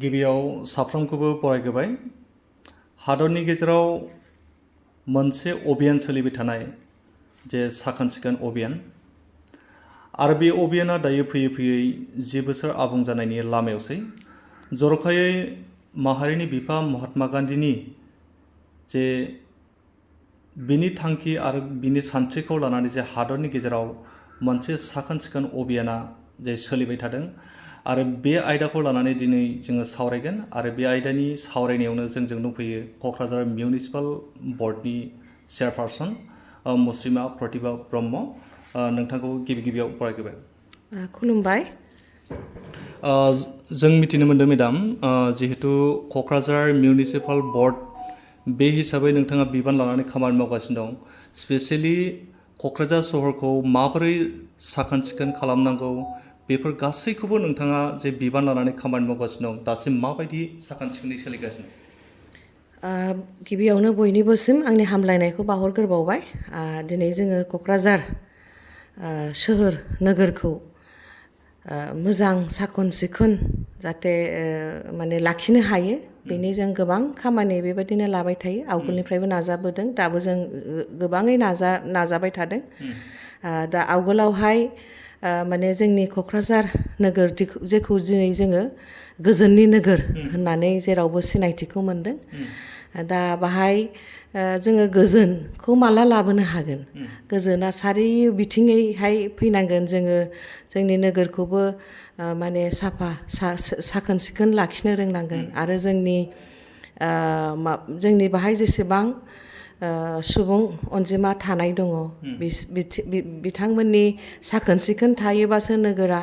गिबियाव साफ्रोमखौबो बरायग्रोबाय हादरनि गेजेराव मोनसे अभियान सोलिबाय थानाय जे साखोन सिखोन अभियान आरो बे अभियाना दायो फैयै फैयै 10 बोसोर आबुं जानायनि लामायावसै जर'खायै माहारिनि बिफा महात्मा गान्धीनि जे बिनि थांखि आरो बिनि सानस्रिखौ लानानै जे हादरनि गेजेराव मोनसे साखोन सिखोन अभियाना जे सोलिबाय थादों आरो बे आयदाखौ लानानै दिनै जोङो सावरायगोन आरो बे आयदानि सावरायनायावनो जोंजों दंफैयो क'क्राझार मिउनिसिपाल बर्डनि चेयारपारसन मुस्रिमा प्रतिभा ब्रह्म नोंथांखौ गिबियाव बरायग्रोबाय खुलुमबाय जों मिथिनो मोनदों मेडाम जिहेतु क'क्राझार मिउनिसिपाल बर्ड बे हिसाबै नोंथाङा बिबान लानानै खामानि मावगासिनो दं स्पेसियेलि क'क्राझार सहरखौ माबोरै साखोन सिखोन खालामनांगौ बेफोर गासैखौबो नोंथाङा जे बिबान लानानै खामानि मावगासिनो दं दासिम माबायदि साखोन सिखोनै सोलिगासिनो गिबियावनो बयनिबोसिम आंनि हामलायनायखौ बावहरग्रोबावबाय दिनै जोङो क'क्राझार सोहोर नोगोरखौ मोजां साखोन सिखोन जाहाथे माने लाखिनो हायो बेनि जों गोबां खामानि बेबायदिनो लाबाय थायो आवगोलनिफ्रायबो नाजाबोदों दाबो जों गोबाङै नाजाबाय थादों दा आवगोलावहाय माने जोंनि क'क्राझार नोगोर जेखौ दिनै जोङो गोजोननि नोगोर होननानै जेरावबो सिनायथिखौ मोनदों दा बाहाय जोङो गोजोनखौ माला लाबोनो हागोन गोजोना सारि बिथिङैहाय फैनांगोन जोङो जोंनि नोगोरखौबो माने साखोन सिखोन लाखिनो रोंनांगोन आरो जोंनि बाहाय जेसेबां सुबुं अनजिमा थानाय दङ बिथांमोननि साखोन सिखोन थायोबासो नोगोरा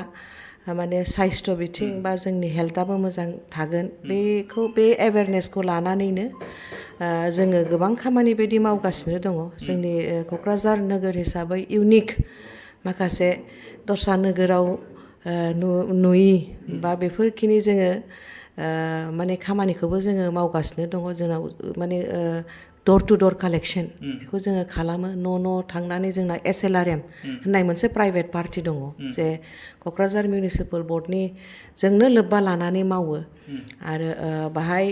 माने साइस्थ' बिथिं बा जोंनि हेल्थआबो मोजां थागोन बे एवेयारनेसखौ लानानैनो जोङो गोबां खामानि बायदि मावगासिनो दङ जोंनि क'क्राझार नोगोर हिसाबै इउनिक माखासे दस्रा नोगोराव नुयि बा बेफोरखिनि जोङो माने खामानिखौबो जोङो मावगासिनो दङ जोंनाव माने डर टु डर कालेक्शन बेखौ जोङो खालामो न' थांनानै जोंना SLRM होननाय मोनसे प्राइभेट पार्टि दङ जे क'क्राझार मिउनिसिपाल बर्डनि जोंनो लोब्बा लानानै मावो आरो बाहाय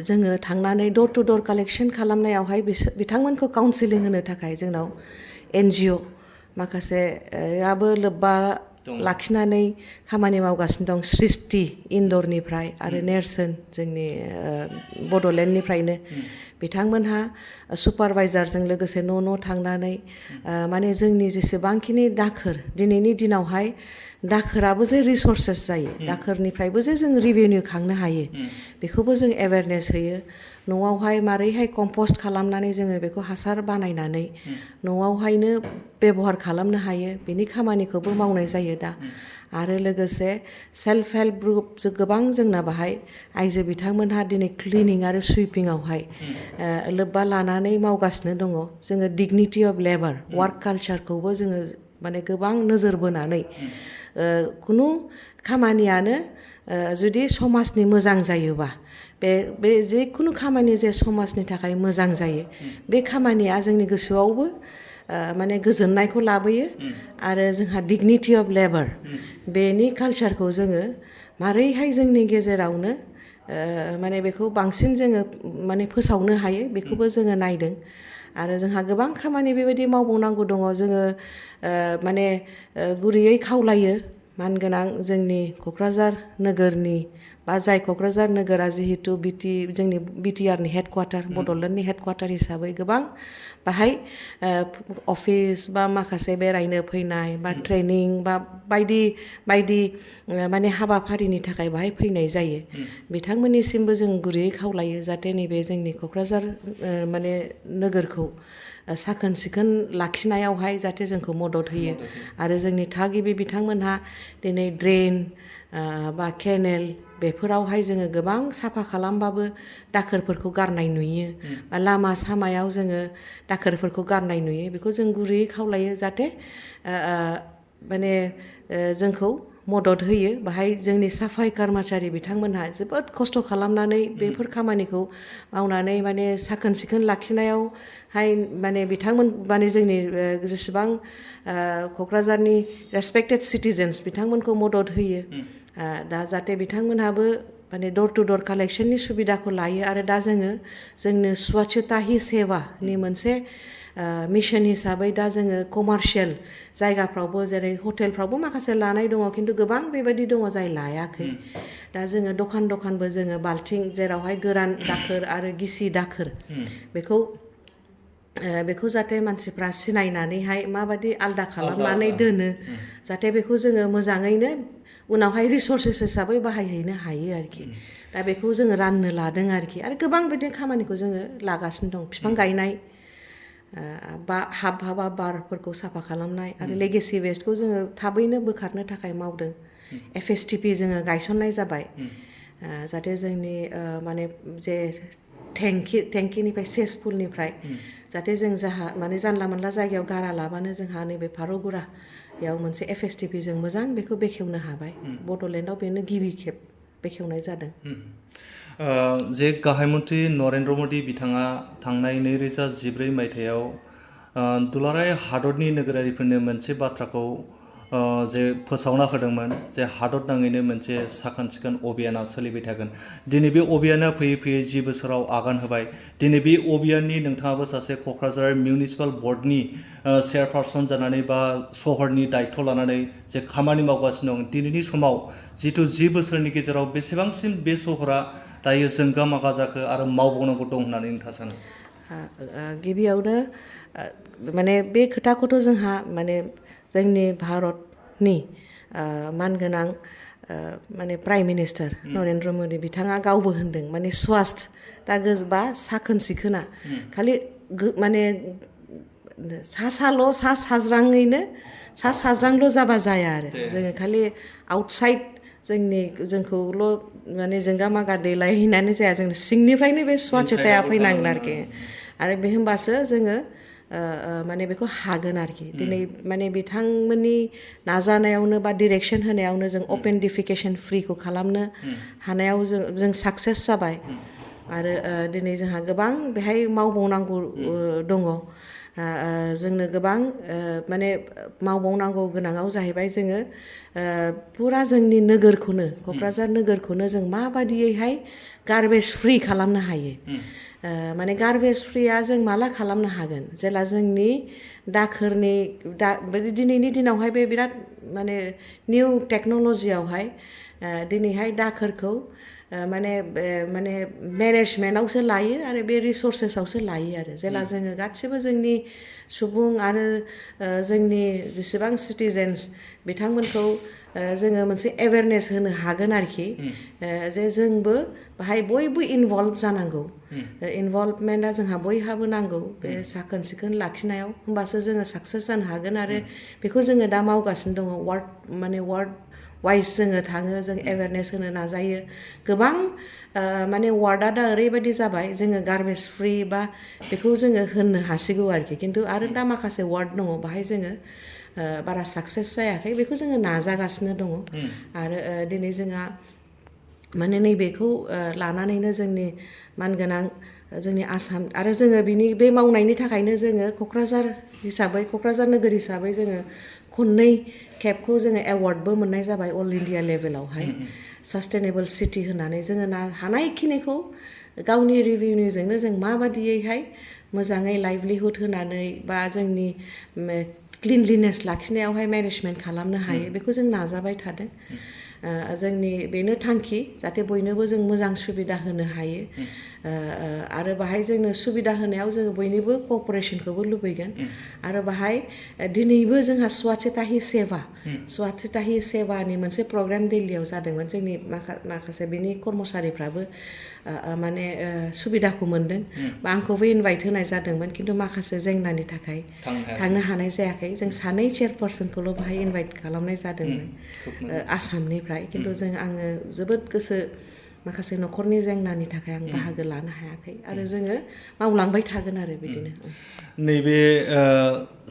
जोङो थांनानै डर टु डर कालेक्शन खालामनायावहाय बिथांमोनखौ काउन्सिलिं होनो थाखाय जोंनाव NGO माखासेयाबो लोब्बा लाखिनानै खामानि मावगासिनो दं सृष्टि इन्दरनिफ्राय आरो नेरसोन जोंनि बड'लेण्डनिफ्रायनो बिथांमोनहा सुपारभाइजारजों लोगोसे न' थांनानै माने जोंनि जेसेबांखिनि दाखोर दिनैनि दिनावहाय दाखोराबो जे रिसर्सेस जायो दाखोरनिफ्रायबो जे जों रिभिनिउ खांनो हायो बेखौबो जों एवेयारनेस होयो न'आवहाय मारैहाय कम्पस्ट खालामनानै जोङो बेखौ हासार बानायनानै न'आवहायनो बेबहार खालामनो हायो बेनि खामानिखौबो मावनाय जायो दा आरो लोगोसे सेल्फ हेल्प ग्रुप गोबां जोंना बाहाय आइजो बिथांमोनहा दिनै क्लिनिं आरो सुइपिंआवहाय लोब्बा लानानै मावगासिनो दङ जोङो डिगनिटि अफ लेबार वार्क कालचारखौबो जोङो माने गोबां नोजोर बोनानै खुनु खामानियानो जुदि समाजनि मोजां जायोबा बे जिखुनु खामानि जे समाजनि थाखाय मोजां जायो बे खामानिया जोंनि गोसोआवबो माने गोजोननायखौ लाबोयो आरो जोंहा डिगनिटि अफ लेबार बेनि कालचारखौ जोङो मारैहाय जोंनि गेजेरावनो माने बेखौ बांसिन जोङो माने फोसावनो हायो बेखौबो जोङो नायदों आरो जोंहा गोबां खामानि बेबायदि मावबावनांगौ दङ जोङो माने गुरैयै खावलायो मानगोनां जोंनि क'क्राझार नोगोरनि बा जाय क'क्राझार नोगोरा जिहेतु जोंनि BTRनि हेडक्वार्टार बड'लेण्डनि हेडक्वार्टार हिसाबै गोबां बाहाय अफिस बा माखासे बेरायनो फैनाय बा ट्रेनिं बा बायदि माने हाबाफारिनि थाखाय बाहाय फैनाय जायो बिथांमोननिसिमबो जों गुरैयै खावलायो जाहाथे नैबे जोंनि क'क्राझार माने नोगोरखौ साखोन सिखोन लाखिनायावहाय जाहाथे जोंखौ मदद होयो आरो जोंनि थागिबि बिथांमोनहा दिनै ड्रेन बा केनेल बेफोरावहाय जोङो गोबां साफा खालामबाबो दाखोरफोरखौ गारनाय नुयो बा लामा सामायाव जोङो दाखोरफोरखौ गारनाय नुयो बेखौ जों गुरैयै खावलायो जाहाथे माने जोंखौ मदद होयो बाहाय जोंनि साफाय कर्मचारि बिथांमोनहा जोबोद खस्थ' खालामनानै बेफोर खामानिखौ मावनानै माने साखोन सिखोन लाखिनायावहाय माने बिथांमोन माने जोंनि जेसेबां क'क्राझारनि रेसपेक्टेड सिटिजेन्स बिथांमोनखौ मदद होयो दा जाहाथे बिथांमोनहाबो माने डोर टू डोर कालेक्शननि सुबिदाखौ लायो आरो दा जोङो जोंनो स्वच्छता ही सेवानि मोनसे मिशन हिसाबै दा जोङो कमार्शियल जायगाफ्रावबो जेरै हटेलफ्रावबो माखासे लानाय दङ खिन्थु गोबां बेबायदि दङ जाय लायाखै दा जोङो दखानबो जोङो बाल्थिं जेरावहाय गोरान दाखोर आरो गिसि दाखोर बेखौ जाहाथे मानसिफ्रा सिनायनानैहाय माबायदि आलदा खालामनानै दोनो जाहाथे बेखौ जोङो मोजाङैनो उनावहाय रिसोर्सेस हिसाबै बाहायहैनो हायो आरोखि दा बेखौ जोङो राननो लादों आरोखि आरो गोबां बिदिनो खामानिखौ जोङो लागासिनो दं बिफां गायनाय बा हाबा बारफोरखौ साफा खालामनाय आरो लेगेसि वेस्टखौ जोङो थाबैनो बोखारनो थाखाय मावदों FSTP जोङो गायसननाय जाबाय जाहाथे जोंनि माने जे टेंकिनिफ्राय सेसपुलनिफ्राय जाहाथे जों माने जानला मोनला जायगायाव गारा लाबानो जोंहा नैबे फारौगुरायाव मोनसे FSTP जों मोजां बेखौ बेखेवनो हाबाय बड'लेण्डआव बेनो गिबि खेब बेखेवनाय जादों जे गाहाय मन्थ्रि नरेन्द्र मदि बिथाङा थांनाय 2014 मायथाइयाव दुलाराय हादरनि नोगोरारिफोरनो मोनसे बाथ्राखौ जे फोसावना होदोंमोन जे हादर नाङैनो मोनसे साखोन सिखोन अभियाना सोलिबाय थागोन दिनै बे अभियाना फैयै फैयै 10 बोसोराव आगान होबाय दिनै बे अभियाननि नोंथाङाबो सासे क'क्राझार मिउनिसिपाल बर्डनि चेयारपारसन जानानै बा सहरनि दायित्व लानानै जे खामानि मावगासिनो दं दिनैनि समाव जिथु 10 बोसोरनि गेजेराव बेसेबांसिम बे सहरा दायो जोंगा मागा जाखो आरो मावबावनांगौ दं होननानै नोंथाङा सानो गिबियावनो माने बे खोथाखौथ' जोंहा माने जोंनि भारतनि मानगोनां माने प्राइम मिनिस्टार नरेन्द्र मदि बिथाङा गावबो होनदों माने स्वास्थ दा बा साखोन सिखोना खालि माने सा साज्रांल' जाबा जाया आरो जोङो खालि आउटसाइड जोंखौल' माने जोंगा मागा देलायहैनानै जाया जों सिंनिफ्रायनो बे स्वच्छताया फैनांगोन आरोखि आरो बे होमबासो जोङो माने बेखौ हागोन आरोखि दिनै माने बिथांमोननि नाजानायावनो बा डिरेक्सन होनायावनो जों अपेन डिफिकेसन फ्रिखौ खालामनो हानायाव जों साक्सेस जाबाय आरो दिनै जोंहा गोबां बेहाय मावबावनांगौ दङ जोंनो गोबां माने मावबावनांगौ गोनाङाव जाहैबाय जोङो पुरा जोंनि नोगोरखौनो क'क्राझार नोगोरखौनो जों माबादियैहाय गार्बेज फ्रि खालामनो हायो माने गार्बेज फ्रिया जों माला खालामनो हागोन जेला जोंनि दाखोरनि दिनैनि दिनावहाय बे बिराद माने निउ टेक्न'लजियावहाय दिनैहाय दाखोरखौ माने मेनेजमेन्टआवसो लायो आरो बे रिसोर्सेसआवसो लायो आरो जेला जोङो गासिबो जोंनि सुबुं आरो जोंनि जेसेबां सिटिजेन्स बिथांमोनखौ जोङो मोनसे एवेरनेस होनो हागोन आरोखि जे जोंबो बाहाय बयबो इनभल्भ जानांगौ इनभल्भमेन्टआ जोंहा बयहाबो नांगौ बे साखोन सिखोन लाखिनायाव होमबासो जोङो साक्सेस जानो हागोन आरो बेखौ जोङो दा मावगासिनो दङ वार्ड वाइज जोङो थाङो जों एवेरनेस होनो नाजायो गोबां माने वार्डआ दा ओरैबायदि जाबाय जोङो गार्बेज फ्रि बा बेखौ जोङो होननो हासिगौ आरोखि खिन्थु आरो दा माखासे वार्ड दङ बाहाय जोङो बारा साक्सेस जायाखै बेखौ जोङो नाजागासिनो दङ आरो दिनै जोंहा माने नैबेखौ लानानैनो जोंनि मानगोनां जोंनि आसाम आरो जोङो बिनि बे मावनायनि थाखायनो जोङो क'क्राझार नोगोर हिसाबै जोङो खननै खेबखौ जोङो एवार्डबो मोननाय जाबाय अल इन्डिया लेभेलावहाय सास्टेनेबल सिटि होननानै जोङो हानायखिनिखौ गावनि रिभिनिउजोंनो जों माबादियैहाय मोजाङै लाइभलिहुड होनानै बा जोंनि क्लिनलिनेस लाखिनायावहाय मेनेजमेन्ट खालामनो हायो बेखौ जों नाजाबाय थादों जोंनि बेनो थांखि जाहाथे बयनोबो जों मोजां सुबिदा होनो हायो आरो बाहाय जोंनो सुबिदा होनायाव जोङो बयनिबो कअपारेसनखौबो लुबैगोन आरो बाहाय दिनैबो जोंहा स्वच्छता ही सेवानि मोनसे प्रग्राम दिल्लीयाव जादोंमोन जोंनि माखासे बिनि कर्मचारिफ्राबो माने सुबिदाखौ मोनदों बा आंखौबो इनभाइट होनाय जादोंमोन खिन्थु माखासे जेंनानि थाखाय थांनो हानाय जायाखै जों सानै चेयारपारसनखौल' बाहाय इनभाइट खालामनाय जादोंमोन आसामनिफ्राय खिन्थु आङो जोबोद गोसो माखासे न'खरनि जेंनानि थाखाय आं बाहागो लानो हायाखै आरो जोङो मावलांबाय थागोन आरो बिदिनो नैबे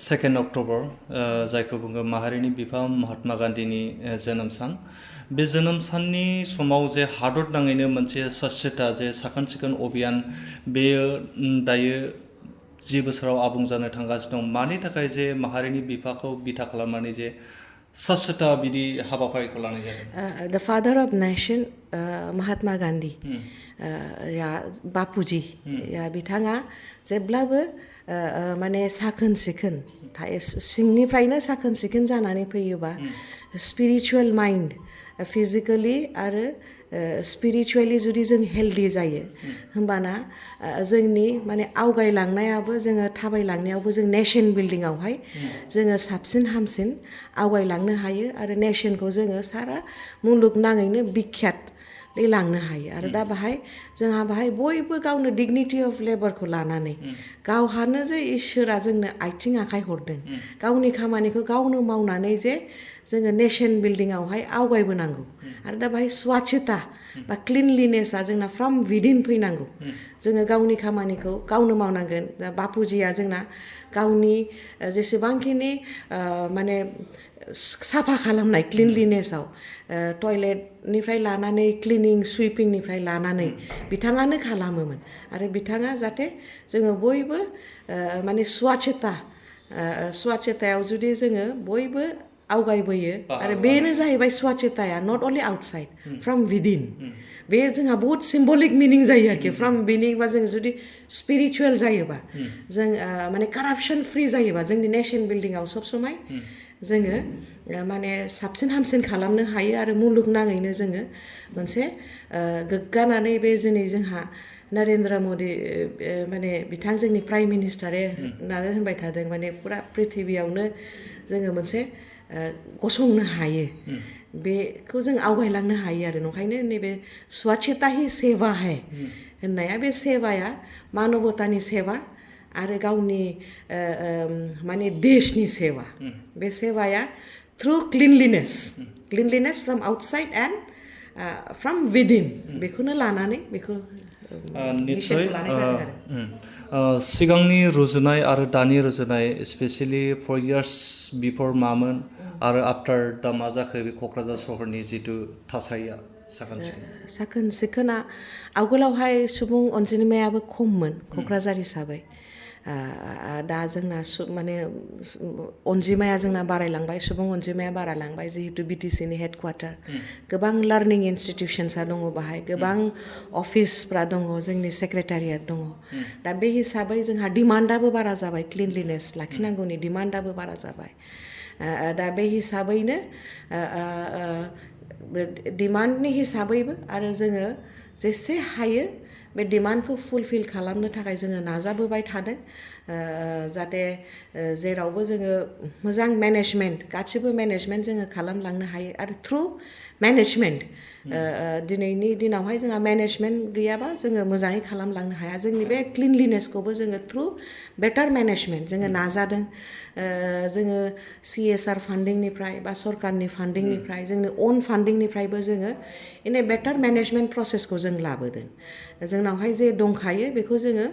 2 अक्ट'बर जायखौ बुङो माहारिनि बिफा महात्मा गान्धीनि जोनोम सान बे जोनोम साननि समाव जे हादर नाङैनो मोनसे स्वच्छता जे साखोन सिखोन अभियान बेयो दायो 10 बोसोराव आबुं जानो थांगासिनो दं मानि थाखाय जे माहारिनि बिफाखौ बिथा खालामनानै जे सस्यता बिदि हाबाफारिखौ लानाय जादों? The father of nation, Mahatma Gandhi, या बापुजि, या बिथाङा जेब्लाबो माने साखोन सिखोन सिंनिफ्रायनो साखोन सिखोन जानानै फैयोबा स्पिरिचुवेल माइन्ड फिजिकेलि आरो स्पिरिचुवेलि जुदि जों हेल्दी जायो होमबाना जोंनि माने आवगायलांनायाबो जोङो थाबायलांनायावबो जों नेशन बिल्डिंआवहाय जोङो साबसिन हामसिन आवगायलांनो हायो आरो नेशनखौ जोङो सारा मुलुगनाङैनो बिख्यात लांनो हायो आरो दा जोंहा बयबो गावनो डिगनिटि अफ लेबारखौ लानानै गावहानो जे इसोरा जोंनो आथिं आखाइ हरदों गावनि खामानिखौ गावनो मावनानै जे जोङो नेशन बिल्डिंआवहाय आवगायबोनांगौ आरो दा स्वच्छता बा क्लिनलिनेसआ जोंना फ्रम विदिन फैनांगौ जोङो गावनि खामानिखौ गावनो मावनांगोन दा बापुजिया जोंना गावनि जेसेबांखिनि माने साफा खालामनाय क्लिनलिनेसआव टयलेटनिफ्राय लानानै क्लिनिं सुइपिंनिफ्राय लानानै बिथाङानो खालामोमोन आरो बिथाङा जाहाथे जोङो बयबो माने स्वच्छतायाव जुदि जोङो बयबो आवगायबोयो आरो बेनो जाहैबाय स्वच्छताया not only outside from within बे जोंहा बहुत सिम्बलिक मिनिं जायो आरोखि फ्रम विदिन बा जों जुदि स्पिरिचुवेल जायोबा जों माने कारापसन फ्रि जायोबा जोंनि नेशन बिल्डिंआव सब समाय जोङो माने साबसिन हामसिन खालामनो हायो आरो मुलुगनाङैनो जोङो मोनसे गोग्गानानै बे दिनै जोंहा नरेन्द्र मदि माने बिथां जोंनि प्राइम मिनिस्टारे होननानै होनबाय थादों माने फुरा प्रिथिबियावनो जोङो मोनसे गसंनो हायो बेखौ जों आवगायलांनो हायो आरो नंखायनो नैबे स्वच्छता ही सेवा है होननाया बे सेवाया मानबतानि सेवा आरो गावनि माने देशनि सेवा बे सेवाया through cleanliness from outside and from within बेखौनो लानानै बेखौ निश्चय सिगांनि रुजुनाय आरो दानि रुजुनाय स्पेसियेलि 4 years बिफोर मामोन आरो आफ्टार दा मा जाखो बे क'क्राझार सहरनि जिथु थासारिया साखोन सिखोना आवगोलावहाय सुबुं अनजिमायाबो खममोन क'क्राझार हिसाबै दा जोंना माने अनजिमाया जोंना बारायलांबाय सुबुं अनजिमाया बारायलांबाय जिहेतु बिटिसिनि हेडक्वार्टार गोबां लार्निं इनस्टिटिउसन्सआ दङ बाहाय गोबां अफिसफ्रा दङ जोंनि सेक्रेटारियेट दङ दा बे हिसाबै जोंहा डिमान्डआबो बारा जाबाय क्लिनलिनेस लाखिनांगौनि डिमान्डआबो बारा जाबाय दा बे हिसाबैनो डिमान्डनि हिसाबैबो आरो जोङो जेसे हायो बे डिमान्डखौ फुलफिल खालामनो थाखाय जोङो नाजाबोबाय थादों जाहाथे जेरावबो जोङो मोजां मेनेजमेन्ट गासिबो मेनेजमेन्ट जोङो खालामलांनो हायो आरो थ्रु मेनेजमेन्ट दिनैनि दिनावहाय जोंहा मेनेजमेन्ट गैयाबा जोङो मोजाङै खालामलांनो हाया जोंनि बे क्लिनलिनेसखौबो जोङो थ्रु बेटार मेनेजमेन्ट जोङो नाजादों जोङो CSR फान्डिंनिफ्राय बा सरकारनि फान्डिंनिफ्राय जोंनि अन फान्डिंनिफ्रायबो जोङो इन ए बेटार मेनेजमेन्ट प्रसेसखौ जों लाबोदों जोंनावहाय जे दंखायो बेखौ जोङो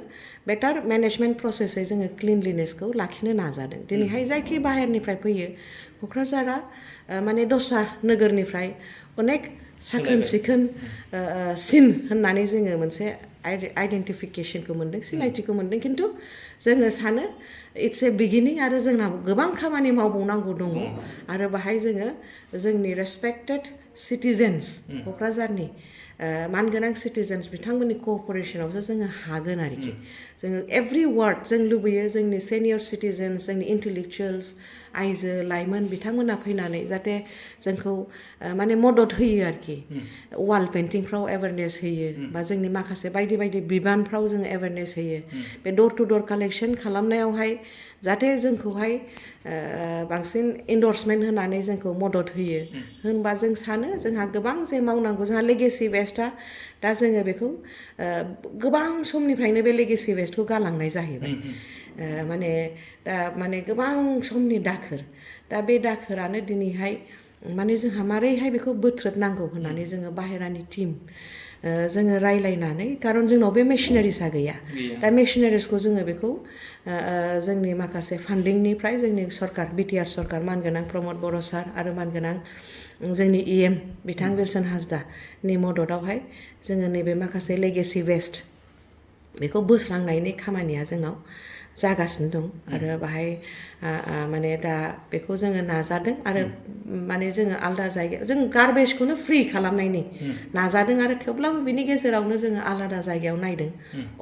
बेटार मेनेजमेन्ट प्रसेसै जोङो क्लिनलिनेसखौ लाखिनो नाजादों दिनैहाय जायखि बाहेरनिफ्राय फैयो क'क्राझारा माने दस्रा नोगोरनिफ्राय अनेक साखोन सिखोन सिन होननानै जोङो मोनसे आइडेन्टिफिकेसनखौ मोन्दों सिनायथिखौ मोन्दों खिन्थु जोङो सानो इट्स ए बिगिनिं आरो जोंना गोबां खामानि मावबावनांगौ दङ आरो बाहाय जोङो जोंनि रेसपेक्टेड सिटिजेन्स क'क्राझारनि मानगोनां सिटिजेन्स बिथांमोननि क'अपारेसनावसो जोङो हागोन आरोखि जोङो एभ्रि वार्ड जों लुबैयो जोंनि सेनियर सिटिजेन्स जोंनि इन्टेलेक्चुवेल्स आइजो लाइमोन बिथांमोना फैनानै जाहाथे जोंखौ माने मदद होयो आरोखि वाल पेन्टिंफ्राव एवारनेस होयो बा जोंनि माखासे बायदि बायदि बिबानफ्राव जों एवारनेस होयो बे डोर टु डोर कालेक्शन खालामनायावहाय जाहाथे जोंखौहाय बांसिन इन्डर्समेन्ट होनानै जोंखौ मदद होयो होनबा जों सानो जोंहा गोबां जे मावनांगौ जोंहा लेगेसि वेस्टआ दा जोङो बेखौ गोबां समनिफ्रायनो बे लेगेसि वेस्टखौ गालांनाय जाहैबाय माने दा माने गोबां समनि दाखोर दा बे दाखोरानो दिनैहाय माने जोंहा मारैहाय बेखौ बोथ्रोदनांगौ होननानै जोङो बाहेरानि टिम जोङो रायलायनानै खारन जोंनाव बे मेसिनारिसआ गैया दा मेसिनारिसखौ जोङो बेखौ जोंनि माखासे फान्डिंनिफ्राय जोंनि सरकार बिटिआर सरकार मानगोनां प्रमद बर' सार आरो मानगोनां जोंनि EM बिथां विल्सन हासदानि मददावहाय जोङो नैबे माखासे लेगेसि वेस्ट बेखौ बोस्रांनायनि खामानिया जोंनाव जागासिनो दं आरो बाहाय माने दा बेखौ जोङो नाजादों आरो माने जोङो आलदा जायगायाव जों गार्बेजखौनो फ्रि खालामनायनि नाजादों आरो थेवब्लाबो बिनि गेजेरावनो जोङो आलादा जायगायाव नायदों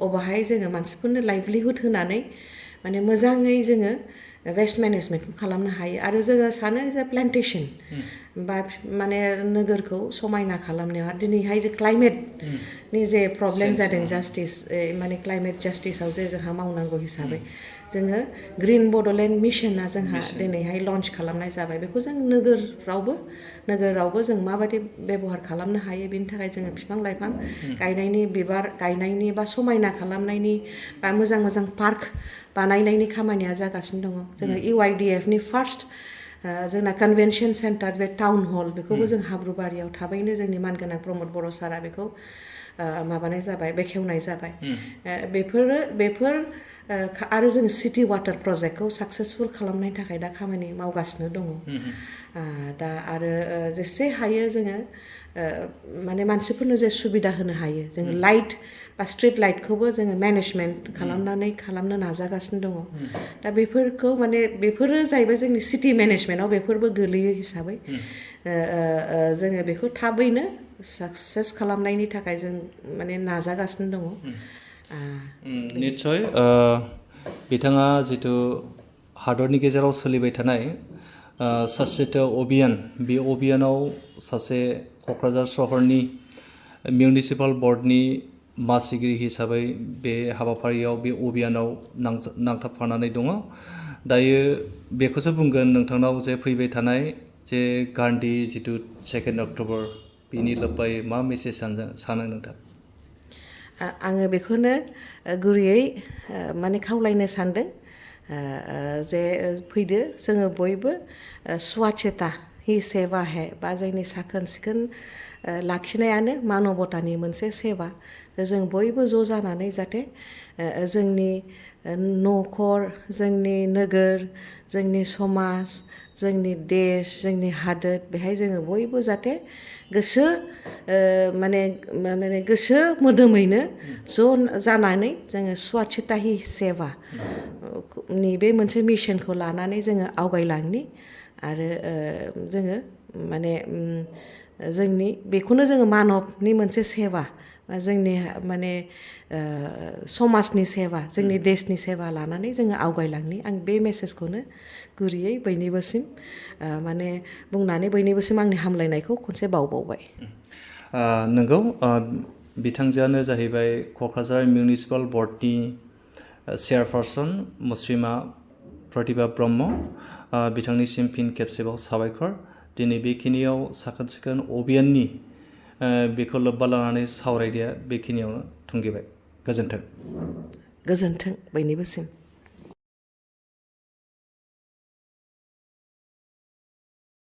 अबाहाय जोङो मानसिफोरनो लाइभलिहुड होनानै माने मोजाङै जोङो वेस्ट मेनेजमेन्टखौ खालामनो हायो आरो जोङो सानो जे प्लान्टेसन बा माने नोगोरखौ समायना खालामनायाव दिनैहाय जे क्लाइमेटनि जे प्रब्लेम जादों जास्टिस माने क्लाइमेट जास्टिसाव जे जोंहा मावनांगौ हिसाबै जोङो ग्रिन बड'लेण्ड मिशना जोंहा दिनैहाय लन्च खालामनाय जाबाय बेखौ जों नोगोरावबो जों माबायदि बेबहार खालामनो हायो बेनि थाखाय जोङो बिफां लाइफां गायनायनि बिबार गायनायनि बा समायना खालामनायनि बा मोजां मोजां पार्क बानायनायनि खामानिया जागासिनो दङ जोङो UIDF नि फार्स्ट जोंना कन्भेनसन सेन्टार बे टाउन हल बेखौबो जों हाब्रुबारियाव थाबैनो जोंनि मानगोनां प्रमद बर' सारा बेखौ माबानाय जाबाय बेखेवनाय जाबाय बेफोर आरो जों सिटि वाटार प्रजेक्टखौ साक्सेसफुल खालामनायनि थाखाय दा खामानि मावगासिनो दङ दा आरो जेसे हायो जोङो माने मानसिफोरनो जे सुबिदा होनो हायो जोङो लाइट बा स्ट्रिट लाइटखौबो जोङो मेनेजमेन्ट खालामनो नाजागासिनो दङ दा बेफोरखौ माने बेफोरो जाहैबाय जोंनि सिटि मेनेजमेन्टआव बेफोरबो गोलैयो हिसाबै जोङो बेखौ थाबैनो साक्सेस खालामनायनि थाखाय जों माने नाजागासिनो दङ निस्सय बिथाङा जिथु हादरनि गेजेराव सोलिबाय थानाय स्वच्छता अभियान बे अभियानाव सासे क'क्राझार सहरनि मिउनिसिपाल बर्डनि मासिगिरि हिसाबै बे हाबाफारियाव बे अभियानाव नांथाबफानानै दङ दायो बेखौसो बुंगोन नोंथांनाव जे फैबाय थानाय जे गान्धी जिथु 2 अक्ट'बर बिनि लोब्बायै मा मेसेज सानो नोंथां आङो बेखौनो गुरैयै माने खावलायनो सानदों जे फैदो जोङो बयबो स्वच्छता ही सेवा है बा जोंनि साखोन सिखोन लाखिनायानो मानबतानि मोनसे सेवा जों बयबो ज' जानानै जाहाथे जोंनि न'खर जोंनि नोगोर जोंनि समाज जोंनि देश जोंनि हादोर बेहाय जोङो बयबो जाहाथे गोसो मोदोमैनो ज' जानानै जोङो स्वच्छता ही सेवा नि बे मोनसे मिशनखौ लानानै जोङो आवगायलांनि आरो जोङो माने जोंनि बेखौनो जोङो मानबनि मोनसे सेवा जोंनि माने समाजनि सेवा जोंनि देशनि सेवा लानानै जोङो आवगायलांनि आं बे मेसेजखौनो गुरैयै बयनिबोसिम माने बुंनानै बयनिबोसिम आंनि हामलायनायखौ खनसे बावबावबाय नंगौ बिथांजोआनो जाहैबाय क'क्राझार मिउनिसिपाल बर्डनि चेयारपारसन मुस्रिमा प्रतिभा ब्रह्म बिथांनिसिम फिन खेबसेबाव साबायखर दिनै बेखिनियाव साखोन सिखोन अभियाननि बेखौ लोब्बा लानानै सावरायनाया बेखिनियावनो थुंगेबाय गोजोन्थों बयनिबोसिम